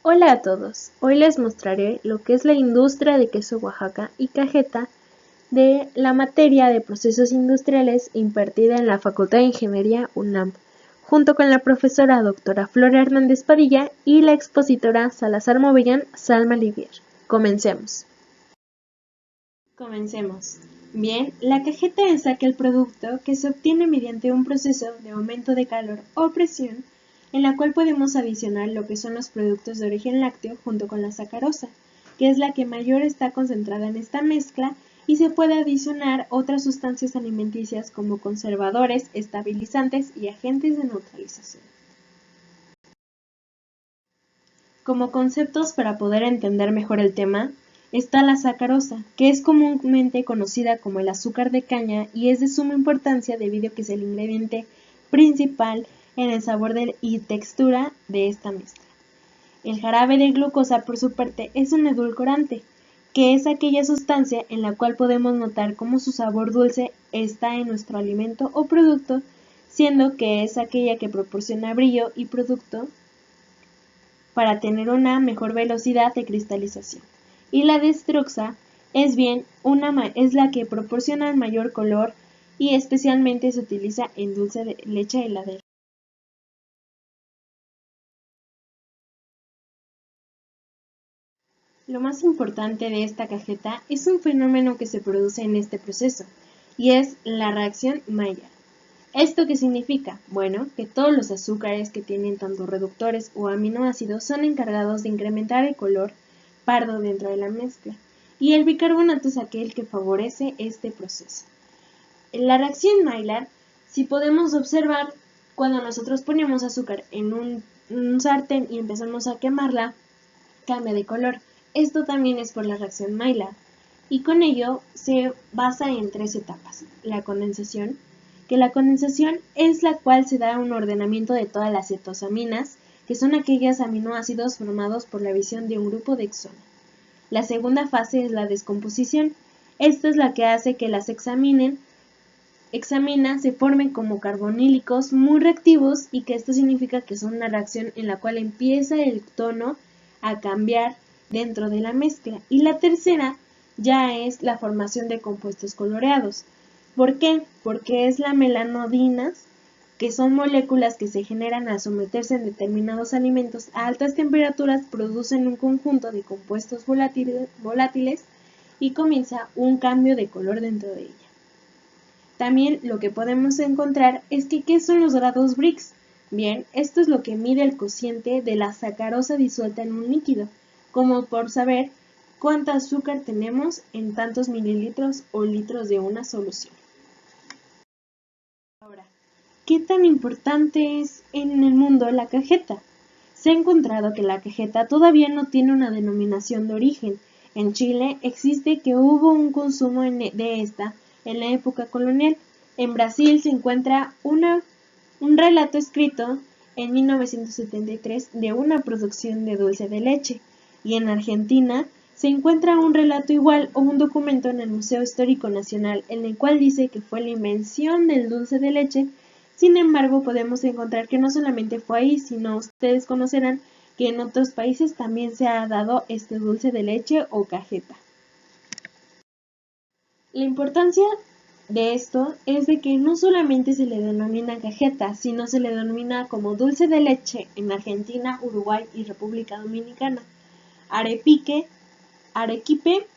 Hola a todos, hoy les mostraré lo que es la industria de queso Oaxaca y cajeta de la materia de procesos industriales impartida en la Facultad de Ingeniería UNAM, junto con la profesora doctora Flora Hernández Padilla y la expositora Salazar Movillán Salma Livier. Comencemos. Bien, la cajeta es aquel producto que se obtiene mediante un proceso de aumento de calor o presión en la cual podemos adicionar lo que son los productos de origen lácteo junto con la sacarosa, que es la que mayor está concentrada en esta mezcla, y se puede adicionar otras sustancias alimenticias como conservadores, estabilizantes y agentes de neutralización. Como conceptos para poder entender mejor el tema, está la sacarosa, que es comúnmente conocida como el azúcar de caña y es de suma importancia debido a que es el ingrediente principal en el sabor y textura de esta mezcla. El jarabe de glucosa, por su parte, es un edulcorante, que es aquella sustancia en la cual podemos notar cómo su sabor dulce está en nuestro alimento o producto, siendo que es aquella que proporciona brillo y producto para tener una mejor velocidad de cristalización. Y la dextrosa es la que proporciona el mayor color y especialmente se utiliza en dulce de leche heladera. Lo más importante de esta cajeta es un fenómeno que se produce en este proceso, y es la reacción Maillard. ¿Esto qué significa? Bueno, que todos los azúcares que tienen tanto reductores o aminoácidos son encargados de incrementar el color pardo dentro de la mezcla, y el bicarbonato es aquel que favorece este proceso. En la reacción Maillard, si podemos observar, cuando nosotros ponemos azúcar en un sartén y empezamos a quemarla, cambia de color. Esto también es por la reacción Maillard, y con ello se basa en 3 etapas. La condensación, que la condensación es la cual se da un ordenamiento de todas las cetosaminas, que son aquellos aminoácidos formados por la visión de un grupo de hexona. La segunda fase es la descomposición. Esta es la que hace que las hexaminas se formen como carbonílicos muy reactivos, y que esto significa que son una reacción en la cual empieza el tono a cambiar dentro de la mezcla. Y la tercera ya es la formación de compuestos coloreados. ¿Por qué? Porque es la melanodinas, que son moléculas que se generan al someterse en determinados alimentos a altas temperaturas, producen un conjunto de compuestos volátiles y comienza un cambio de color dentro de ella. También lo que podemos encontrar es que ¿qué son los grados Brix? Bien, esto es lo que mide el cociente de la sacarosa disuelta en un líquido, como por saber cuánto azúcar tenemos en tantos mililitros o litros de una solución. Ahora, ¿qué tan importante es en el mundo la cajeta? Se ha encontrado que la cajeta todavía no tiene una denominación de origen. En Chile existe que hubo un consumo de esta en la época colonial. En Brasil se encuentra un relato escrito en 1973 de una producción de dulce de leche, y en Argentina se encuentra un relato igual o un documento en el Museo Histórico Nacional en el cual dice que fue la invención del dulce de leche. Sin embargo, podemos encontrar que no solamente fue ahí, sino ustedes conocerán que en otros países también se ha dado este dulce de leche o cajeta. La importancia de esto es de que no solamente se le denomina cajeta, sino se le denomina como dulce de leche en Argentina, Uruguay y República Dominicana, arequipe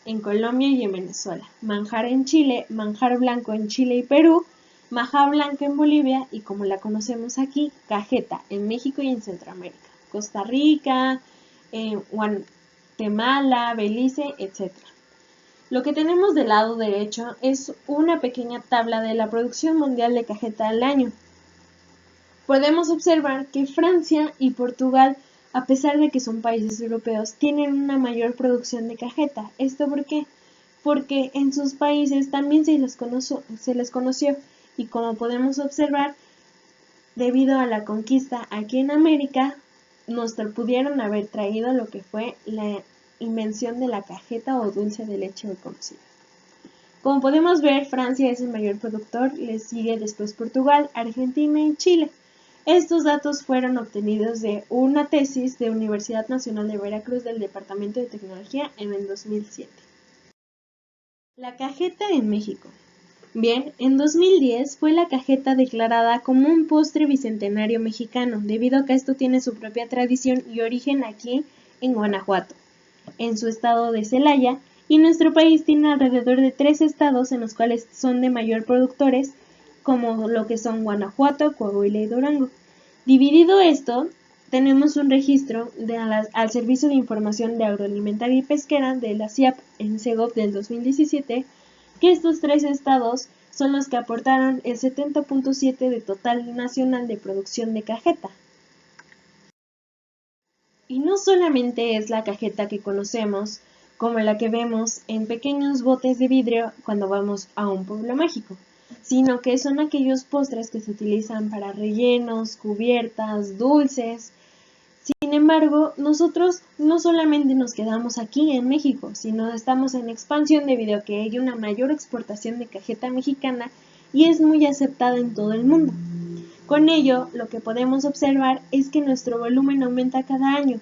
en Colombia y en Venezuela, manjar en Chile, manjar blanco en Chile y Perú, maja blanca en Bolivia y, como la conocemos aquí, cajeta en México y en Centroamérica, Costa Rica, Guatemala, Belice, etc. Lo que tenemos del lado derecho es una pequeña tabla de la producción mundial de cajeta al año. Podemos observar que Francia y Portugal, a pesar de que son países europeos, tienen una mayor producción de cajeta. ¿Esto por qué? Porque en sus países también se les conoció, y como podemos observar, debido a la conquista aquí en América, nos pudieron haber traído lo que fue la invención de la cajeta o dulce de leche hoy conocida. Como podemos ver, Francia es el mayor productor, le sigue después Portugal, Argentina y Chile. Estos datos fueron obtenidos de una tesis de Universidad Nacional de Veracruz del Departamento de Tecnología en el 2007. La cajeta en México. Bien, en 2010 fue la cajeta declarada como un postre bicentenario mexicano, debido a que esto tiene su propia tradición y origen aquí en Guanajuato, en su estado de Celaya, y nuestro país tiene alrededor de 3 estados en los cuales son de mayor productores, como lo que son Guanajuato, Coahuila y Durango. Dividido esto, tenemos un registro al Servicio de Información de Agroalimentaria y Pesquera de la CIAP en Segov del 2017, que estos 3 estados son los que aportaron el 70.7% de total nacional de producción de cajeta. Y no solamente es la cajeta que conocemos, como la que vemos en pequeños botes de vidrio cuando vamos a un pueblo mágico, sino que son aquellos postres que se utilizan para rellenos, cubiertas, dulces. Sin embargo, nosotros no solamente nos quedamos aquí en México, sino estamos en expansión debido a que hay una mayor exportación de cajeta mexicana y es muy aceptada en todo el mundo. Con ello, lo que podemos observar es que nuestro volumen aumenta cada año,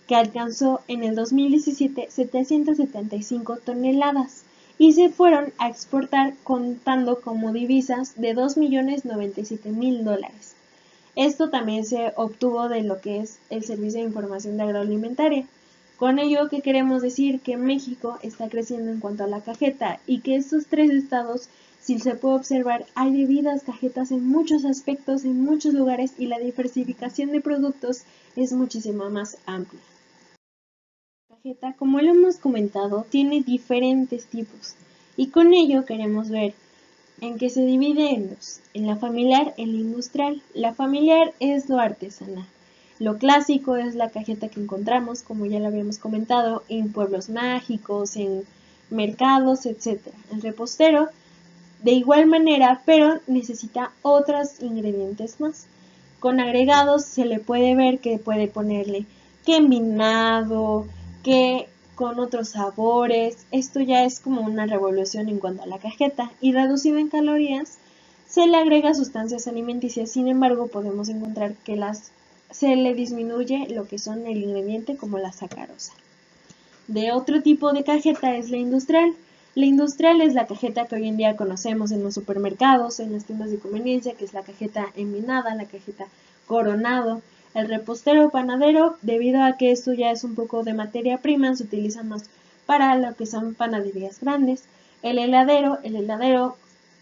que alcanzó en el 2017 775 toneladas y se fueron a exportar contando como divisas de $2.097.000. Esto también se obtuvo de lo que es el Servicio de Información de Agroalimentaria. Con ello, ¿qué queremos decir? Que México está creciendo en cuanto a la cajeta y que estos 3 estados, si se puede observar, hay bebidas cajetas en muchos aspectos, en muchos lugares y la diversificación de productos es muchísimo más amplia. La cajeta, como lo hemos comentado, tiene diferentes tipos y con ello queremos ver en que se divide en la familiar, en la industrial. La familiar es lo artesanal. Lo clásico es la cajeta que encontramos, como ya lo habíamos comentado, en pueblos mágicos, en mercados, etc. El repostero, de igual manera, pero necesita otros ingredientes más. Con agregados se le puede ver que puede ponerle que envinado, que con otros sabores. Esto ya es como una revolución en cuanto a la cajeta y reducido en calorías se le agrega sustancias alimenticias. Sin embargo, podemos encontrar que se le disminuye lo que son el ingrediente como la sacarosa. De otro tipo de cajeta es la industrial. La industrial es la cajeta que hoy en día conocemos en los supermercados, en las tiendas de conveniencia, que es la cajeta envinada, la cajeta coronado. El repostero panadero, debido a que esto ya es un poco de materia prima, se utiliza más para lo que son panaderías grandes. El heladero,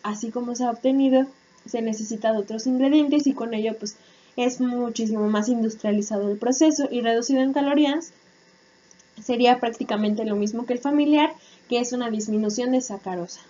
así como se ha obtenido, se necesita de otros ingredientes y con ello pues es muchísimo más industrializado el proceso y reducido en calorías. Sería prácticamente lo mismo que el familiar, que es una disminución de sacarosa.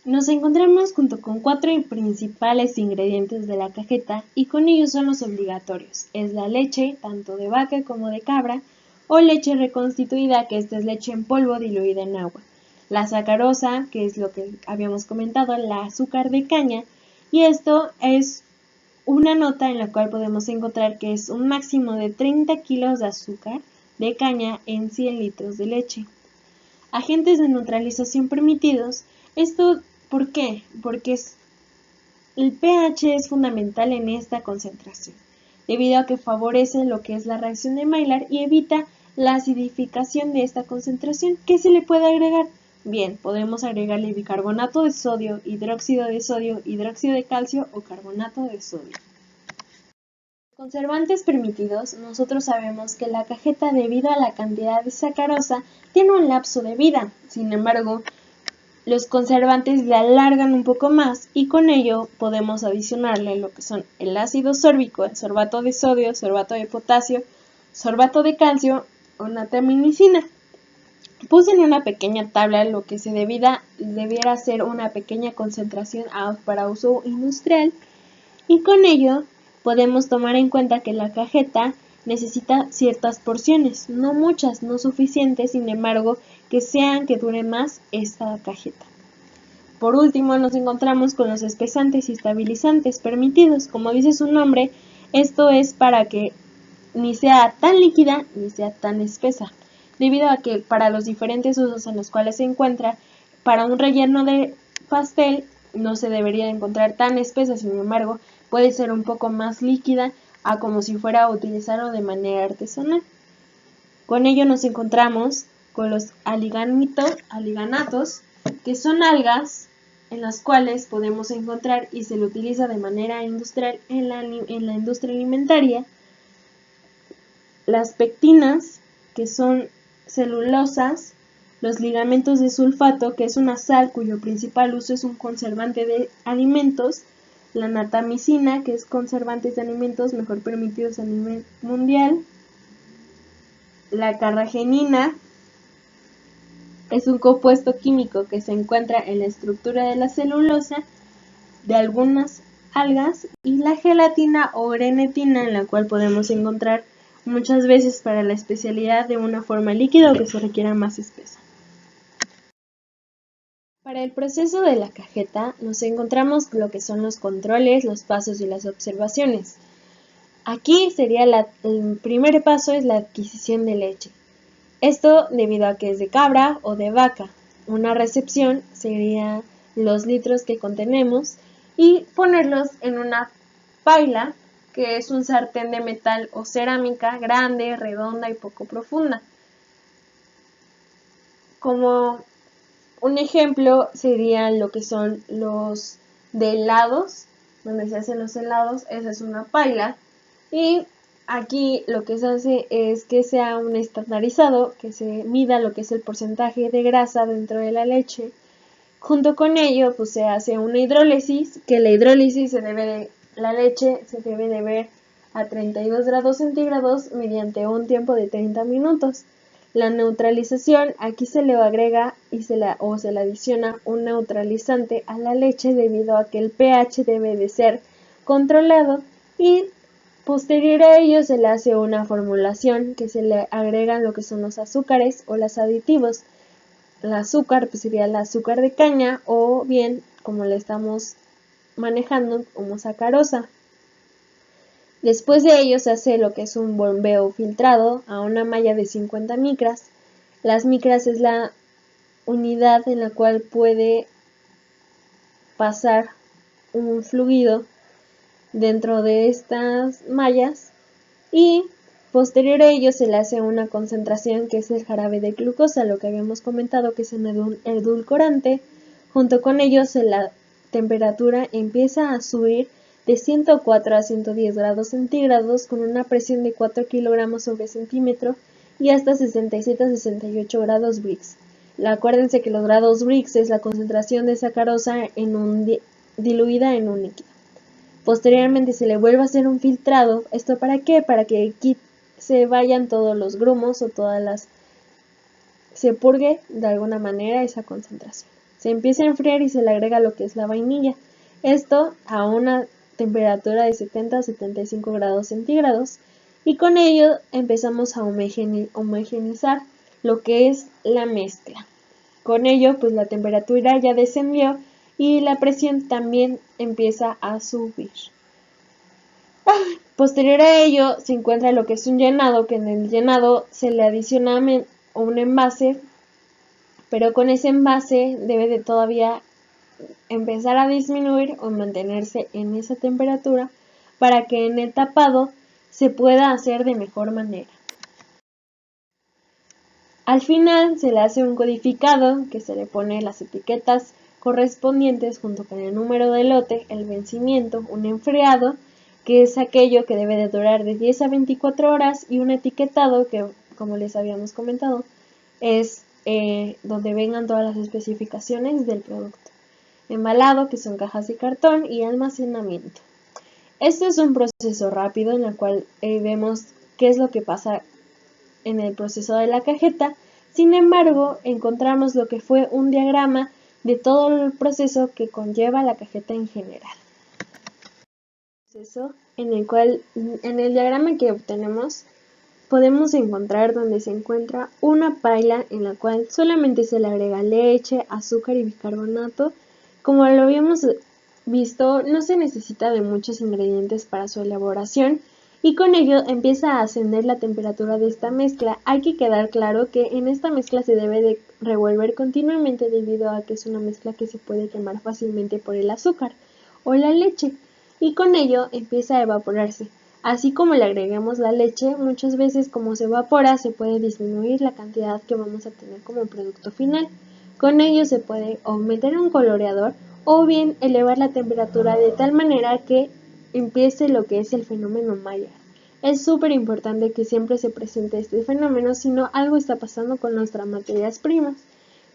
Nos encontramos junto con 4 principales ingredientes de la cajeta y con ellos son los obligatorios. Es la leche, tanto de vaca como de cabra, o leche reconstituida, que esta es leche en polvo diluida en agua. La sacarosa, que es lo que habíamos comentado, el azúcar de caña, y esto es una nota en la cual podemos encontrar que es un máximo de 30 kilos de azúcar de caña en 100 litros de leche. Agentes de neutralización permitidos. Esto, ¿por qué? Porque el pH es fundamental en esta concentración, debido a que favorece lo que es la reacción de Maillard y evita la acidificación de esta concentración. ¿Qué se le puede agregar? Bien, podemos agregarle bicarbonato de sodio, hidróxido de calcio o carbonato de sodio. Conservantes permitidos. Nosotros sabemos que la cajeta, debido a la cantidad de sacarosa, tiene un lapso de vida. Sin embargo, los conservantes le alargan un poco más y con ello podemos adicionarle lo que son el ácido sórbico, el sorbato de sodio, sorbato de potasio, sorbato de calcio o natriamicina. Puse en una pequeña tabla lo que debiera ser una pequeña concentración para uso industrial y con ello podemos tomar en cuenta que la cajeta necesita ciertas porciones, no muchas, no suficientes, sin embargo, que dure más esta cajeta. Por último, nos encontramos con los espesantes y estabilizantes permitidos. Como dice su nombre, esto es para que ni sea tan líquida ni sea tan espesa, debido a que para los diferentes usos en los cuales se encuentra, para un relleno de pastel no se debería encontrar tan espesa, sin embargo, puede ser un poco más líquida a como si fuera a utilizarlo de manera artesanal. Con ello nos encontramos con los aliganatos, que son algas en las cuales podemos encontrar y se lo utiliza de manera industrial en la industria alimentaria. Las pectinas, que son celulosas, los ligamentos de sulfato, que es una sal cuyo principal uso es un conservante de alimentos, la natamicina, que es conservantes de alimentos mejor permitidos a nivel mundial, la carragenina, es un compuesto químico que se encuentra en la estructura de la celulosa de algunas algas, y la gelatina o grenetina, en la cual podemos encontrar muchas veces para la especialidad de una forma líquida o que se requiera más espesa. Para el proceso de la cajeta nos encontramos lo que son los controles, los pasos y las observaciones. Aquí sería el primer paso es la adquisición de leche. Esto debido a que es de cabra o de vaca. Una recepción sería los litros que contenemos y ponerlos en una paila, que es un sartén de metal o cerámica grande, redonda y poco profunda. Como un ejemplo serían lo que son los de helados, donde se hacen los helados, esa es una paila. Y aquí lo que se hace es que sea un estandarizado, que se mida lo que es el porcentaje de grasa dentro de la leche. Junto con ello, pues se hace una hidrólisis, que la hidrólisis la leche se debe de ver a 32 grados centígrados mediante un tiempo de 30 minutos. La neutralización, aquí se le agrega se le adiciona un neutralizante a la leche debido a que el pH debe de ser controlado, y posterior a ello se le hace una formulación que se le agregan lo que son los azúcares o los aditivos. El azúcar pues sería el azúcar de caña o bien, como le estamos manejando, como sacarosa. Después de ello se hace lo que es un bombeo filtrado a una malla de 50 micras. Las micras es la unidad en la cual puede pasar un fluido dentro de estas mallas, y posterior a ello se le hace una concentración que es el jarabe de glucosa, lo que habíamos comentado que es un edulcorante. Junto con ello la temperatura empieza a subir de 104 a 110 grados centígrados con una presión de 4 kilogramos sobre centímetro y hasta 67 a 68 grados Brix. Acuérdense que los grados Brix es la concentración de sacarosa diluida en un líquido. Posteriormente se le vuelve a hacer un filtrado. ¿Esto para qué? Para que se vayan todos los grumos o se purgue de alguna manera esa concentración. Se empieza a enfriar y se le agrega lo que es la vainilla. Esto a una temperatura de 70 a 75 grados centígrados, y con ello empezamos a homogeneizar lo que es la mezcla. Con ello pues la temperatura ya descendió y la presión también empieza a subir. Posterior a ello se encuentra lo que es un llenado, que en el llenado se le adiciona un envase, pero con ese envase debe de todavía empezar a disminuir o mantenerse en esa temperatura para que en el tapado se pueda hacer de mejor manera. Al final se le hace un codificado, que se le pone las etiquetas correspondientes junto con el número de lote, el vencimiento, un enfriado, que es aquello que debe de durar de 10 a 24 horas, y un etiquetado que, como les habíamos comentado, es donde vengan todas las especificaciones del producto. Embalado, que son cajas de cartón, y almacenamiento. Este es un proceso rápido en el cual vemos qué es lo que pasa en el proceso de la cajeta. Sin embargo, encontramos lo que fue un diagrama de todo el proceso que conlleva la cajeta en general. En el diagrama que obtenemos podemos encontrar donde se encuentra una paila en la cual solamente se le agrega leche, azúcar y bicarbonato. Como lo habíamos visto, no se necesita de muchos ingredientes para su elaboración, y con ello empieza a ascender la temperatura de esta mezcla. Hay que quedar claro que en esta mezcla se debe de revolver continuamente debido a que es una mezcla que se puede quemar fácilmente por el azúcar o la leche y con ello empieza a evaporarse. Así como le agreguemos la leche, muchas veces como se evapora se puede disminuir la cantidad que vamos a tener como producto final. Con ello se puede o meter un coloreador o bien elevar la temperatura de tal manera que empiece lo que es el fenómeno Maillard. Es súper importante que siempre se presente este fenómeno, si no algo está pasando con nuestras materias primas.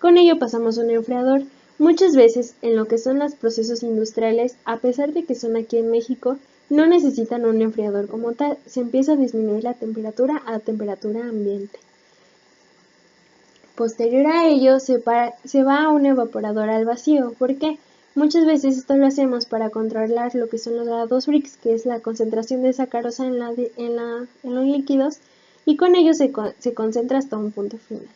Con ello pasamos a un enfriador. Muchas veces en lo que son los procesos industriales, a pesar de que son aquí en México, no necesitan un enfriador como tal, se empieza a disminuir la temperatura a temperatura ambiente. Posterior a ello se va a un evaporador al vacío. ¿Por qué? Muchas veces esto lo hacemos para controlar lo que son los grados Brix, que es la concentración de sacarosa en los líquidos, y con ello se concentra hasta un punto final.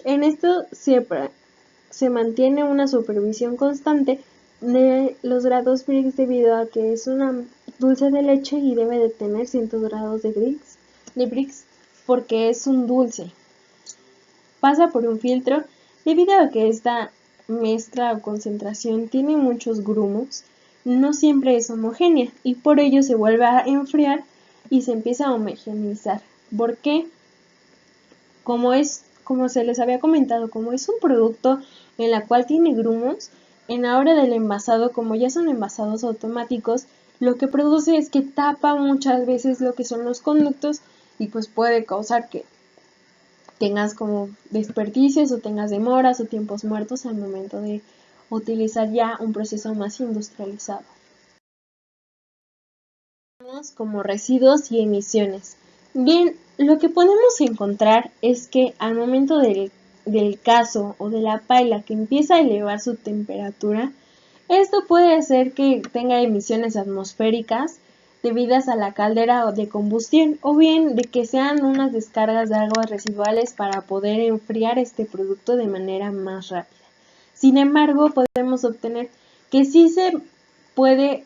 En esto se mantiene una supervisión constante de los grados Brix debido a que es una dulce de leche y debe de tener 100 grados de Brix porque es un dulce. Pasa por un filtro debido a que esta mezcla o concentración tiene muchos grumos, no siempre es homogénea y por ello se vuelve a enfriar y se empieza a homogeneizar. ¿Por qué? Como se les había comentado, como es un producto en la cual tiene grumos, en la hora del envasado, como ya son envasados automáticos, lo que produce es que tapa muchas veces lo que son los conductos y pues puede causar que tengas como desperdicios o tengas demoras o tiempos muertos al momento de utilizar ya un proceso más industrializado. Como residuos y emisiones. Bien, lo que podemos encontrar es que al momento del caso o de la paila que empieza a elevar su temperatura, esto puede hacer que tenga emisiones atmosféricas debidas a la caldera de combustión o bien de que sean unas descargas de aguas residuales para poder enfriar este producto de manera más rápida. Sin embargo, podemos obtener que sí se puede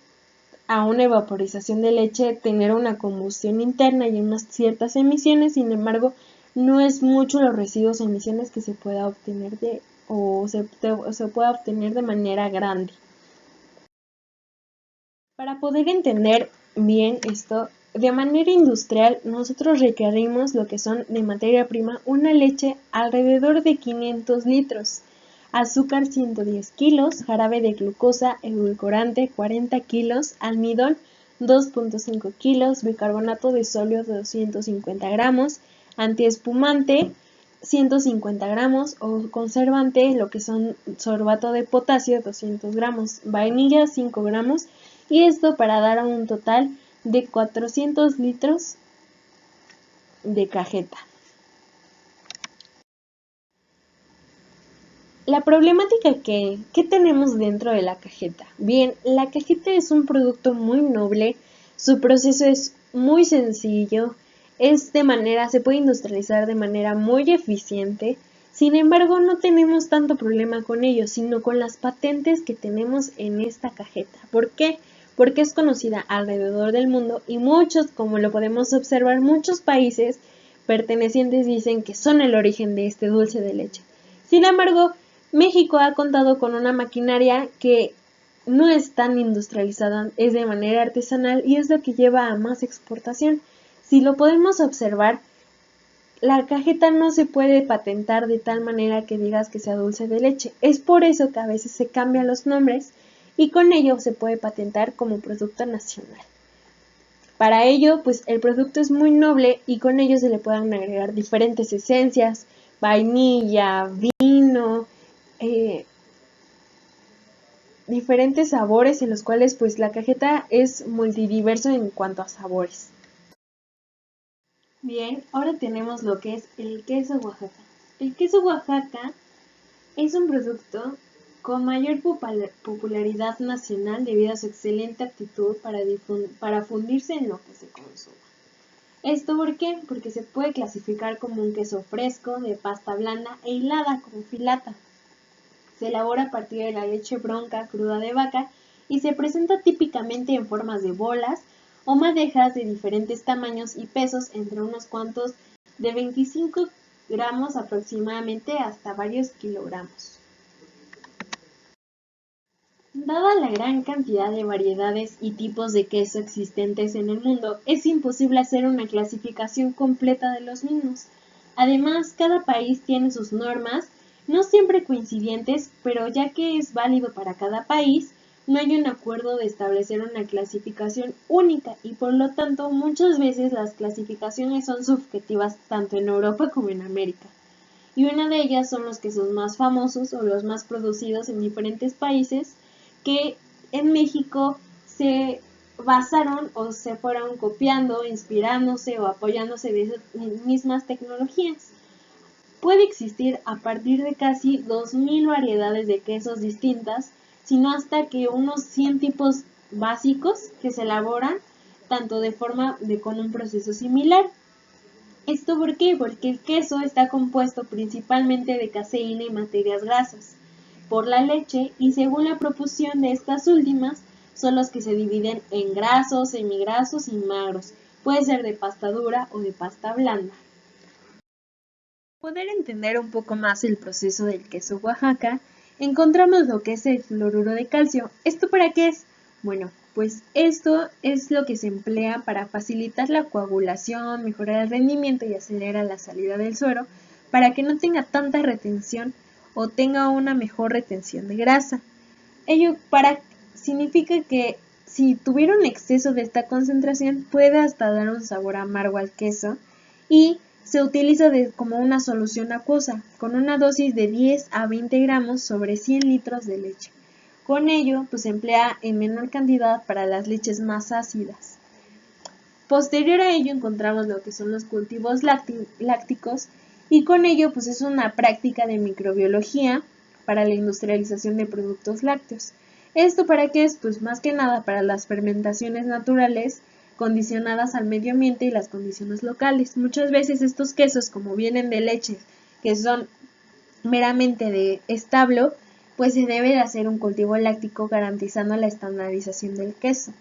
a una evaporización de leche tener una combustión interna y unas ciertas emisiones, sin embargo, no es mucho los residuos o emisiones que se pueda obtener se pueda obtener de manera grande. Para poder entender bien esto, de manera industrial nosotros requerimos lo que son de materia prima una leche alrededor de 500 litros, azúcar 110 kilos, jarabe de glucosa, edulcorante 40 kilos, almidón 2.5 kilos, bicarbonato de sodio 250 gramos, antiespumante 150 gramos o conservante, lo que son sorbato de potasio 200 gramos, vainilla 5 gramos y esto para dar un total de 400 litros de cajeta. La problemática ¿qué tenemos dentro de la cajeta? Bien, la cajeta es un producto muy noble, su proceso es muy sencillo, se puede industrializar de manera muy eficiente, sin embargo no tenemos tanto problema con ello, sino con las patentes que tenemos en esta cajeta. ¿Por qué? Porque es conocida alrededor del mundo y muchos, como lo podemos observar, muchos países pertenecientes dicen que son el origen de este dulce de leche. Sin embargo, México ha contado con una maquinaria que no es tan industrializada, es de manera artesanal y es lo que lleva a más exportación. Si lo podemos observar, la cajeta no se puede patentar de tal manera que digas que sea dulce de leche. Es por eso que a veces se cambian los nombres y con ello se puede patentar como producto nacional. Para ello, pues el producto es muy noble y con ello se le pueden agregar diferentes esencias, vainilla, vino, diferentes sabores en los cuales pues la cajeta es multidiverso en cuanto a sabores. Bien, ahora tenemos lo que es el queso Oaxaca. El queso Oaxaca es un producto con mayor popularidad nacional debido a su excelente aptitud para fundirse en lo que se consuma. ¿Esto por qué? Porque se puede clasificar como un queso fresco, de pasta blanda e hilada como filata. Se elabora a partir de la leche bronca cruda de vaca y se presenta típicamente en formas de bolas o madejas de diferentes tamaños y pesos entre unos cuantos de 25 gramos aproximadamente hasta varios kilogramos. Dada la gran cantidad de variedades y tipos de queso existentes en el mundo, es imposible hacer una clasificación completa de los mismos. Además, cada país tiene sus normas, no siempre coincidentes, pero ya que es válido para cada país, no hay un acuerdo de establecer una clasificación única y por lo tanto muchas veces las clasificaciones son subjetivas tanto en Europa como en América. Y una de ellas son los quesos más famosos o los más producidos en diferentes países que en México se basaron o se fueron copiando, inspirándose o apoyándose de esas mismas tecnologías. Puede existir a partir de casi 2000 variedades de quesos distintas, sino hasta que unos 100 tipos básicos que se elaboran tanto de forma con un proceso similar. ¿Esto por qué? Porque el queso está compuesto principalmente de caseína y materias grasas por la leche y según la proporción de estas últimas son los que se dividen en grasos, semigrasos y magros. Puede ser de pasta dura o de pasta blanda. Para poder entender un poco más el proceso del queso Oaxaca, encontramos lo que es el fluoruro de calcio. ¿Esto para qué es? Bueno, pues esto es lo que se emplea para facilitar la coagulación, mejorar el rendimiento y acelerar la salida del suero para que no tenga tanta retención o tenga una mejor retención de grasa. Ello significa que si tuviera un exceso de esta concentración puede hasta dar un sabor amargo al queso y se utiliza como una solución acuosa con una dosis de 10 a 20 gramos sobre 100 litros de leche. Con ello, pues se emplea en menor cantidad para las leches más ácidas. Posterior a ello encontramos lo que son los cultivos lácticos y con ello pues es una práctica de microbiología para la industrialización de productos lácteos. ¿Esto para qué es? Pues más que nada para las fermentaciones naturales condicionadas al medio ambiente y las condiciones locales. Muchas veces estos quesos, como vienen de leches que son meramente de establo, pues se debe de hacer un cultivo láctico garantizando la estandarización del queso.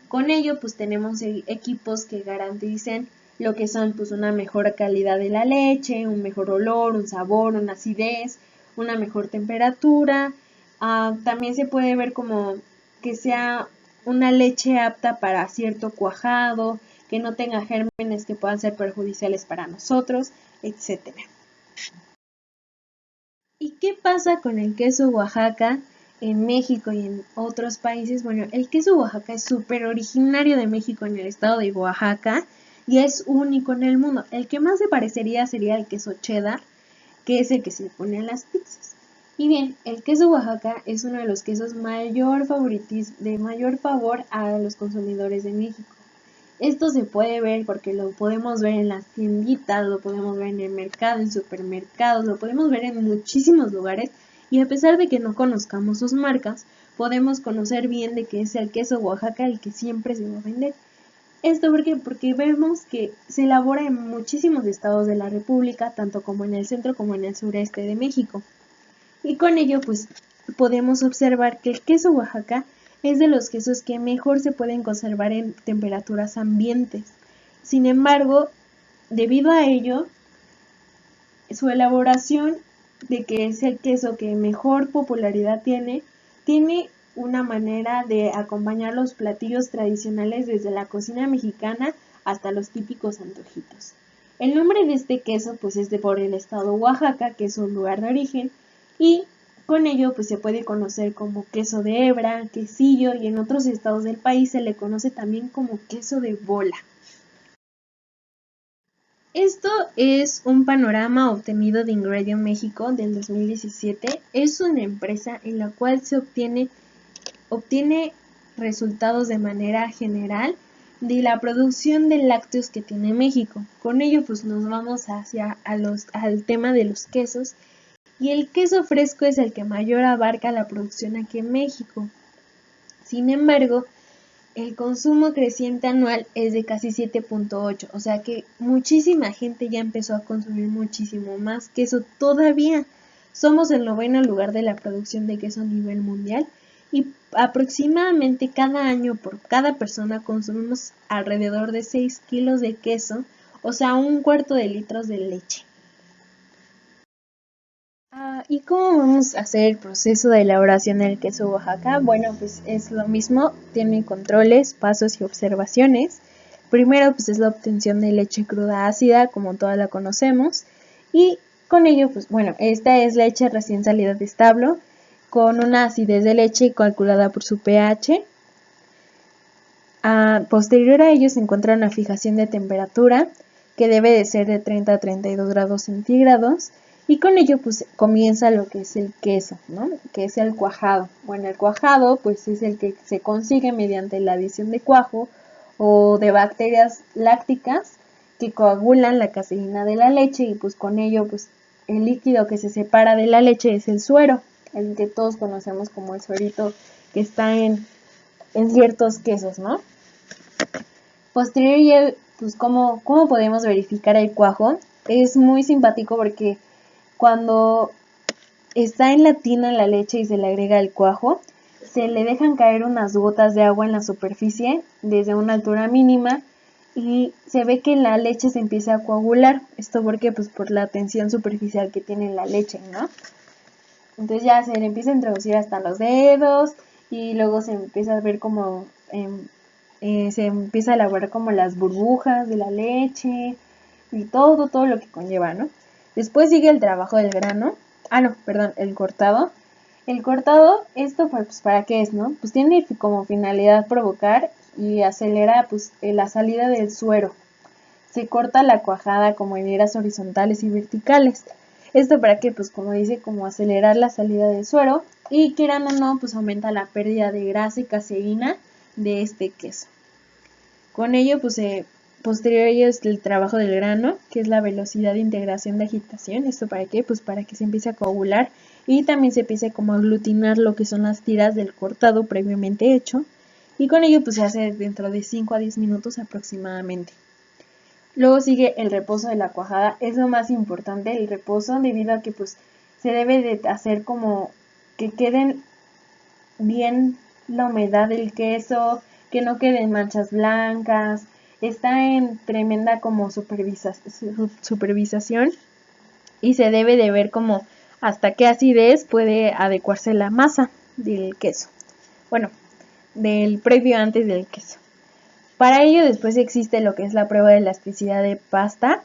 Con ello pues tenemos equipos que garanticen lo que son pues una mejor calidad de la leche, un mejor olor, un sabor, una acidez, una mejor temperatura. También se puede ver como que sea una leche apta para cierto cuajado, que no tenga gérmenes que puedan ser perjudiciales para nosotros, etc. ¿Y qué pasa con el queso Oaxaca en México y en otros países? Bueno, el queso Oaxaca es súper originario de México en el estado de Oaxaca y es único en el mundo. El que más se parecería sería el queso cheddar, que es el que se le pone a las pizzas. Y bien, el queso Oaxaca es uno de los quesos de mayor favor a los consumidores de México. Esto se puede ver porque lo podemos ver en las tienditas, lo podemos ver en el mercado, en supermercados, lo podemos ver en muchísimos lugares y a pesar de que no conozcamos sus marcas, podemos conocer bien de que es el queso Oaxaca el que siempre se va a vender. ¿Esto por qué? Porque vemos que se elabora en muchísimos estados de la República, tanto como en el centro como en el sureste de México. Y con ello, pues, podemos observar que el queso Oaxaca es de los quesos que mejor se pueden conservar en temperaturas ambientes. Sin embargo, debido a ello, su elaboración de que es el queso que mejor popularidad tiene una manera de acompañar los platillos tradicionales desde la cocina mexicana hasta los típicos antojitos. El nombre de este queso pues es por el estado Oaxaca, que es su lugar de origen, y con ello pues se puede conocer como queso de hebra, quesillo y en otros estados del país se le conoce también como queso de bola. Esto es un panorama obtenido de Ingredient México del 2017. Es una empresa en la cual se obtiene resultados de manera general de la producción de lácteos que tiene México. Con ello pues nos vamos al tema de los quesos y el queso fresco es el que mayor abarca la producción aquí en México. Sin embargo, el consumo creciente anual es de casi 7.8, o sea que muchísima gente ya empezó a consumir muchísimo más queso todavía. Somos el 9º lugar de la producción de queso a nivel mundial y aproximadamente cada año por cada persona consumimos alrededor de 6 kilos de queso, o sea, 1/4 de litros de leche. ¿Y cómo vamos a hacer el proceso de elaboración del queso Oaxaca? Bueno, pues es lo mismo, tiene controles, pasos y observaciones. Primero, pues es la obtención de leche cruda ácida, como toda la conocemos, y con ello, pues bueno, esta es leche recién salida de establo, con una acidez de leche calculada por su pH. Posterior a ello se encuentra una fijación de temperatura, que debe de ser de 30 a 32 grados centígrados, y con ello pues comienza lo que es el queso, ¿no? Que es el cuajado. Bueno, el cuajado pues es el que se consigue mediante la adición de cuajo o de bacterias lácticas que coagulan la caseína de la leche, y pues con ello pues el líquido que se separa de la leche es el suero, el que todos conocemos como el suerito que está en ciertos quesos, ¿no? Posterior, pues ¿cómo podemos verificar el cuajo? Es muy simpático porque cuando está en la tina la leche y se le agrega el cuajo, se le dejan caer unas gotas de agua en la superficie desde una altura mínima y se ve que la leche se empieza a coagular. ¿Esto porque? Pues por la tensión superficial que tiene la leche, ¿no? Entonces ya se le empieza a introducir hasta los dedos y luego se empieza a ver como se empieza a elaborar como las burbujas de la leche y todo lo que conlleva, ¿no? Después sigue el trabajo del grano. El cortado. El cortado, esto pues ¿para qué es, no? Pues tiene como finalidad provocar y acelera pues la salida del suero. Se corta la cuajada como en hileras horizontales y verticales. ¿Esto para qué? Pues como dice, como acelerar la salida del suero, y quieran o no, pues aumenta la pérdida de grasa y caseína de este queso. Con ello, pues posterior a ello es el trabajo del grano, que es la velocidad de integración de agitación. ¿Esto para qué? Pues para que se empiece a coagular y también se empiece como a aglutinar lo que son las tiras del cortado previamente hecho. Y con ello pues se hace dentro de 5 a 10 minutos aproximadamente. Luego sigue el reposo de la cuajada. Es lo más importante, el reposo, debido a que pues se debe de hacer como que queden bien la humedad del queso, que no queden manchas blancas. Está en tremenda como supervisación y se debe de ver como hasta qué acidez puede adecuarse la masa del queso. Bueno, del previo antes del queso. Para ello después existe lo que es la prueba de elasticidad de pasta,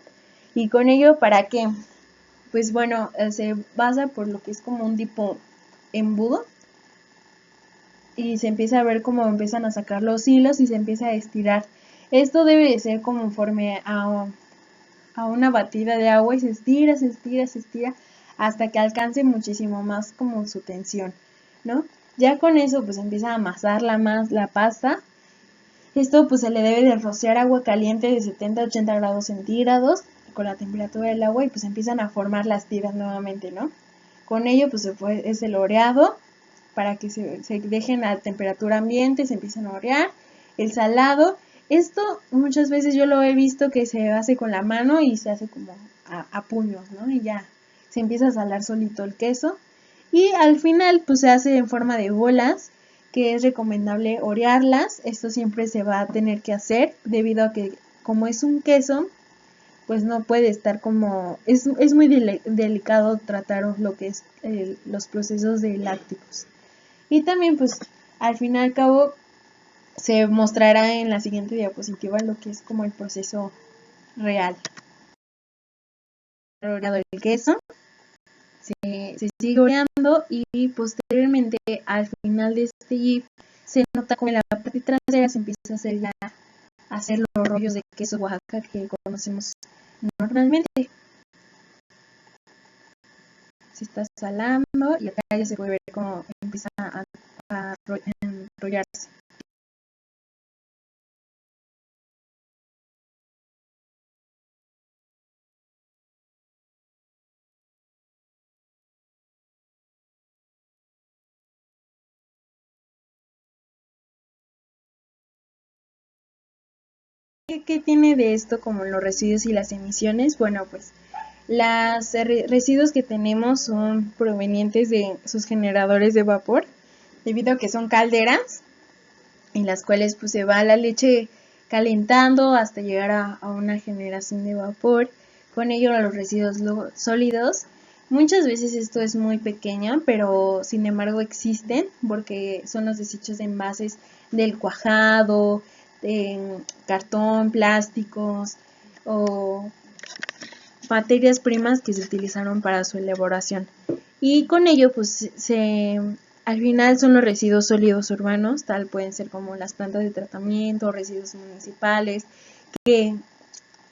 y con ello ¿para qué? Pues bueno, se basa por lo que es como un tipo embudo, y se empieza a ver cómo empiezan a sacar los hilos y se empieza a estirar. Esto debe de ser conforme a una batida de agua, y se estira hasta que alcance muchísimo más como su tensión, ¿no? Ya con eso pues empieza a amasar la pasta. Esto pues se le debe de rociar agua caliente de 70 a 80 grados centígrados con la temperatura del agua, y pues empiezan a formar las tiras nuevamente, ¿no? Con ello pues es el oreado para que se dejen a temperatura ambiente, se empiezan a orear. El salado, esto muchas veces yo lo he visto que se hace con la mano y se hace como a puños, ¿no? Y ya se empieza a salar solito el queso. Y al final pues se hace en forma de bolas, que es recomendable orearlas. Esto siempre se va a tener que hacer debido a que como es un queso, pues no puede estar como, es muy delicado tratar lo que es los procesos de lácticos. Y también pues al fin y al cabo se mostrará en la siguiente diapositiva lo que es como el proceso real. El queso se sigue oreando y posteriormente al final de este GIF se nota como en la parte trasera se empieza a hacer los rollos de queso Oaxaca que conocemos normalmente. Se está salando y acá ya se puede ver cómo empieza a enrollarse. ¿Qué tiene de esto como los residuos y las emisiones? Bueno, pues los residuos que tenemos son provenientes de sus generadores de vapor, debido a que son calderas en las cuales pues se va la leche calentando hasta llegar a una generación de vapor, con ello a los residuos sólidos. Muchas veces esto es muy pequeña, pero sin embargo existen porque son los desechos de envases del cuajado, de cartón, plásticos o materias primas que se utilizaron para su elaboración. Y con ello pues al final son los residuos sólidos urbanos, tal pueden ser como las plantas de tratamiento, residuos municipales, que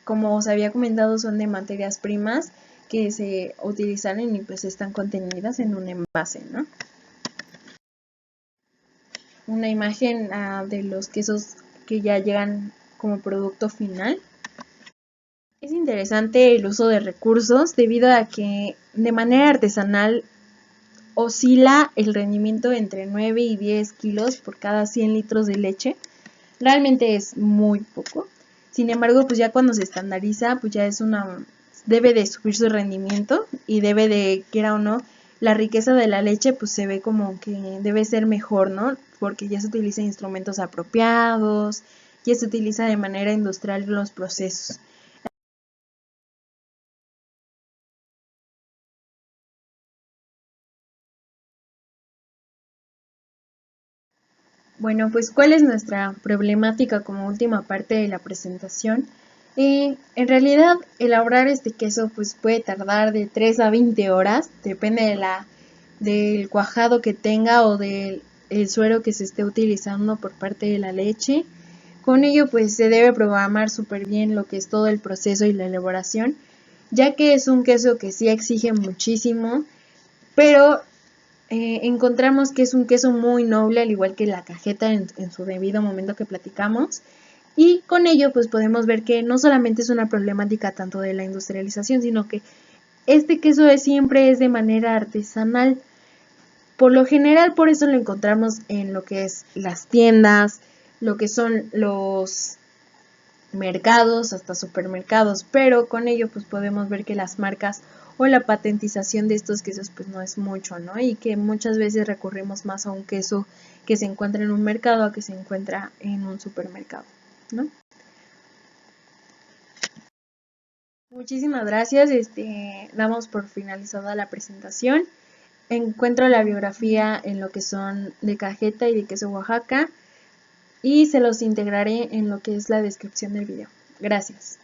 como os había comentado son de materias primas que se utilizaron y pues están contenidas en un envase, ¿no? Una imagen de los quesos que ya llegan como producto final. Es interesante el uso de recursos debido a que de manera artesanal oscila el rendimiento entre 9 y 10 kilos por cada 100 litros de leche. Realmente es muy poco. Sin embargo, pues ya cuando se estandariza, pues ya debe de subir su rendimiento y debe de, quiera o no, la riqueza de la leche pues se ve como que debe ser mejor, ¿no? Porque ya se utilizan instrumentos apropiados, ya se utiliza de manera industrial los procesos. Bueno, pues ¿cuál es nuestra problemática como última parte de la presentación? En realidad, elaborar este queso pues puede tardar de 3 a 20 horas, depende del cuajado que tenga o del suero que se esté utilizando por parte de la leche. Con ello pues se debe programar súper bien lo que es todo el proceso y la elaboración, ya que es un queso que sí exige muchísimo, pero encontramos que es un queso muy noble, al igual que la cajeta en su debido momento que platicamos. Y con ello pues podemos ver que no solamente es una problemática tanto de la industrialización, sino que este queso siempre es de manera artesanal. Por lo general, por eso lo encontramos en lo que es las tiendas, lo que son los mercados, hasta supermercados, pero con ello pues podemos ver que las marcas o la patentización de estos quesos pues no es mucho, ¿no? Y que muchas veces recurrimos más a un queso que se encuentra en un mercado a que se encuentra en un supermercado, ¿no? Muchísimas gracias, damos por finalizada la presentación. Encuentro la biografía en lo que son de cajeta y de queso Oaxaca y se los integraré en lo que es la descripción del video. Gracias.